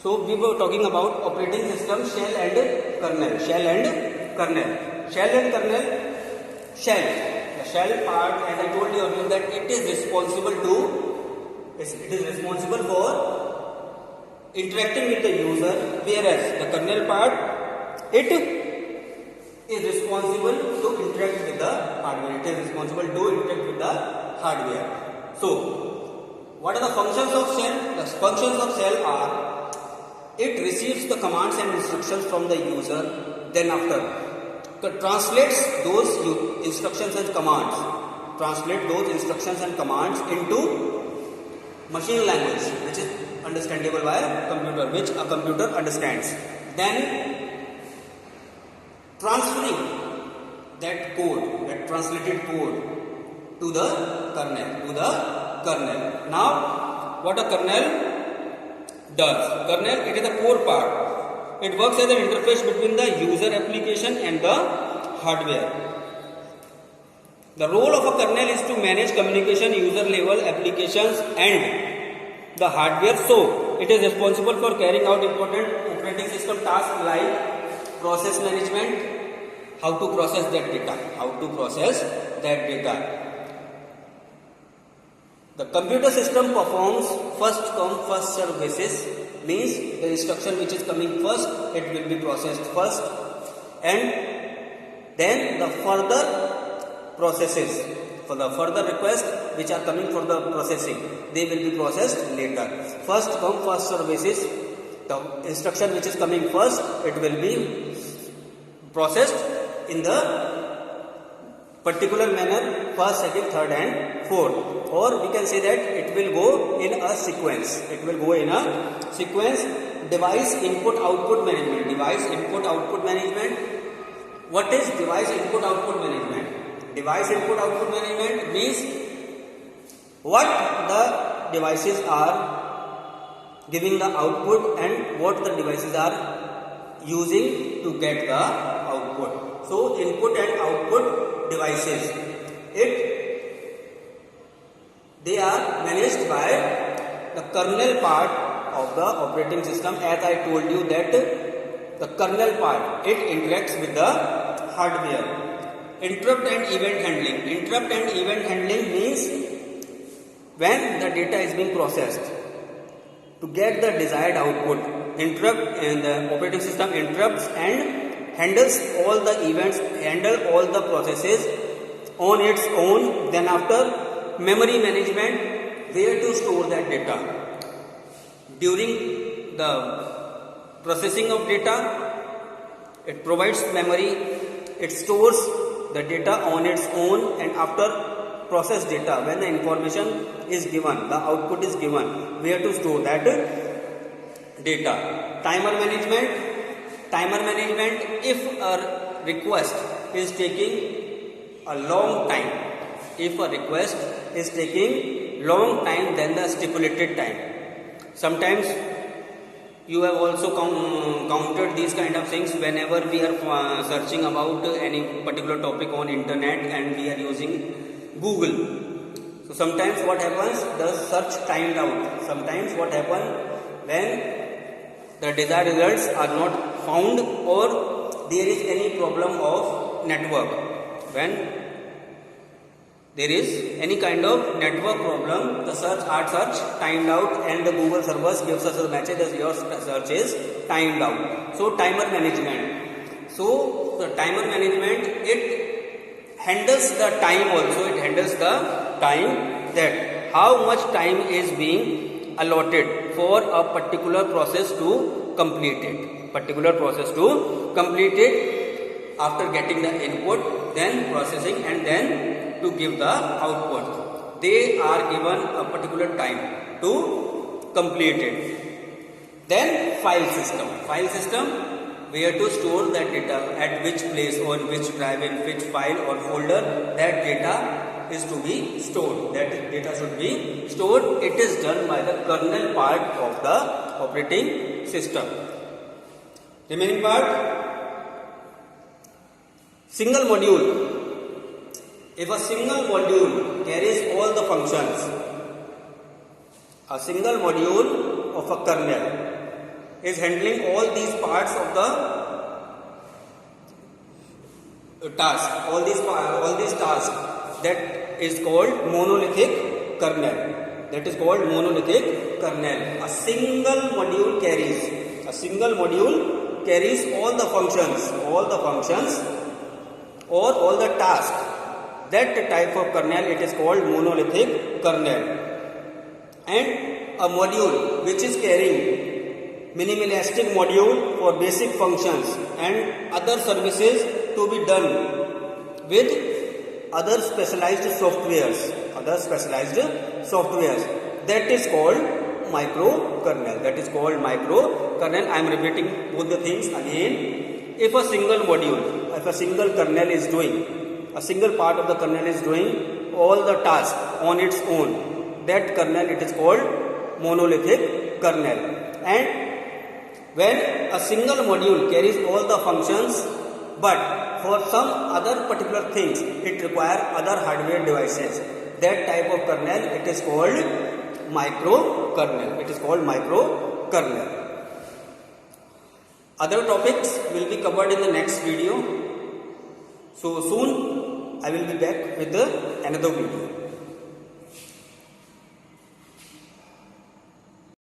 So we were talking about operating system, shell and kernel. Shell and kernel. Shell and kernel. Shell. The shell part, as I told you earlier, that it is responsible for interacting with the user, whereas the kernel part, it is responsible to interact with the hardware. It is responsible to interact with the hardware. So, what are the functions of shell? The functions of shell are: it receives the commands and instructions from the user, then after translates those instructions and commands, into machine language, which is understandable by a computer, which a computer understands. Then transferring that code, that translated code, to the kernel. Now, what a kernel does? Kernel, it is the core part. It works as an interface between the user application and the hardware. The role of a kernel is to manage communication, user level applications and the hardware. So, it is responsible for carrying out important operating system tasks like process management, how to process that data. The computer system performs first come first serve basis, means the instruction which is coming first, it will be processed first, and then the further processes, for the further requests which are coming for the processing, they will be processed later. First come first serve basis, the instruction which is coming first, it will be processed in the particular manner, first, second, third and fourth. Or we can say that it will go in a sequence. Device input output management. What is device input output management? Device input output management means what the devices are giving the output and what the devices are using to get the output. So input and output devices, they are managed by the kernel part of the operating system. As I told you that the kernel part, it interacts with the hardware. Interrupt and event handling means when the data is being processed to get the desired output, the operating system interrupts and handles all the events, all the processes on its own. Then after, memory management, where to store that data. During the processing of data, it provides memory, it stores the data on its own, and after processed data, when the information is given, the output is given, where to store that data. Timer management, if a request is taking a long time, than the stipulated time. Sometimes you have also counted these kind of things whenever we are searching about any particular topic on internet and we are using Google. So sometimes what happens, the search timed out. Sometimes what happens, when the desired results are not found or there is any problem of network. When there is any kind of network problem, the search timed out and the Google servers gives us a message that your search is timed out. So timer management. So the timer management, it handles the time also. It handles the time, that how much time is being allotted for a particular process to complete it. After getting the input, then processing, and then to give the output. They are given a particular time to complete it. Then file system, where to store that data, at which place, on which drive, in which file or folder that data is to be stored. That data should be stored. It is done by the kernel part of the operating system. Remaining part, single module. If a single module carries all the functions, a single module of a kernel is handling all these parts of the task, all these tasks. That is called monolithic kernel. That is called monolithic kernel. A single module carries all the functions or all the tasks. That type of kernel, it is called monolithic kernel. And a module which is carrying minimalistic module for basic functions and other services to be done with other specialized softwares, that is called microkernel. I am repeating both the things again. If a single kernel is doing, a single part of the kernel is doing all the tasks on its own, that kernel, it is called monolithic kernel. And when a single module carries all the functions, but for some other particular things it requires other hardware devices, that type of kernel, it is called microkernel. Other topics will be covered in the next video. So soon I will be back with another video.